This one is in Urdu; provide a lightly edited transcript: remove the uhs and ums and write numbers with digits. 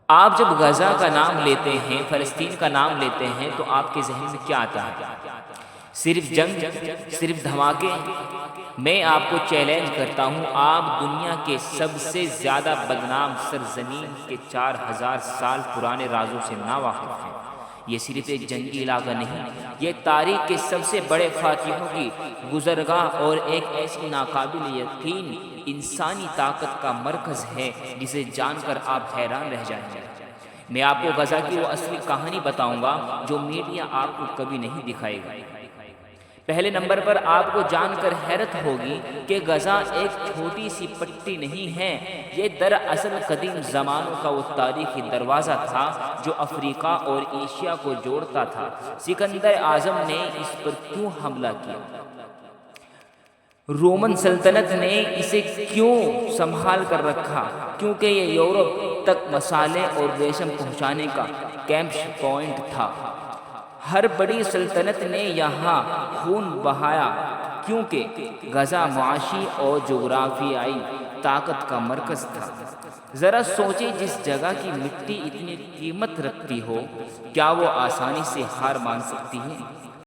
آپ جب غزہ کا نام لیتے ہیں، فلسطین کا نام لیتے ہیں، تو آپ کے ذہن میں کیا آتا ہے؟ صرف جنگ، صرف دھماکے؟ میں آپ کو چیلنج کرتا ہوں، آپ دنیا کے سب سے زیادہ بدنام سرزمین کے 4000 سال پرانے رازوں سے نا واقف ہیں۔ یہ صرف ایک جنگی علاقہ نہیں، یہ تاریخ کے سب سے بڑے فاتحوں کی گزرگاہ اور ایک ایسی ناقابل یقین انسانی طاقت کا مرکز ہے جسے جان کر آپ حیران رہ جائیں گے۔ میں آپ کو غزہ کی وہ اصلی کہانی بتاؤں گا جو میڈیا آپ کو کبھی نہیں دکھائے گا۔ پہلے نمبر پر آپ کو جان کر حیرت ہوگی کہ غزہ ایک چھوٹی سی پٹی نہیں ہے، یہ دراصل قدیم زمانوں کا وہ تاریخی دروازہ تھا جو افریقہ اور ایشیا کو جوڑتا تھا۔ سکندر اعظم نے اس پر کیوں حملہ کیا؟ رومن سلطنت نے اسے کیوں سنبھال کر رکھا؟ کیونکہ یہ یورپ تک مسالے اور ریشم پہنچانے کا کیمپ پوائنٹ تھا۔ ہر بڑی سلطنت نے یہاں خون بہایا کیونکہ غزہ معاشی اور جغرافیائی طاقت کا مرکز تھا۔ ذرا سوچیں، جس جگہ کی مٹی اتنی قیمت رکھتی ہو، کیا وہ آسانی سے ہار مان سکتی ہے؟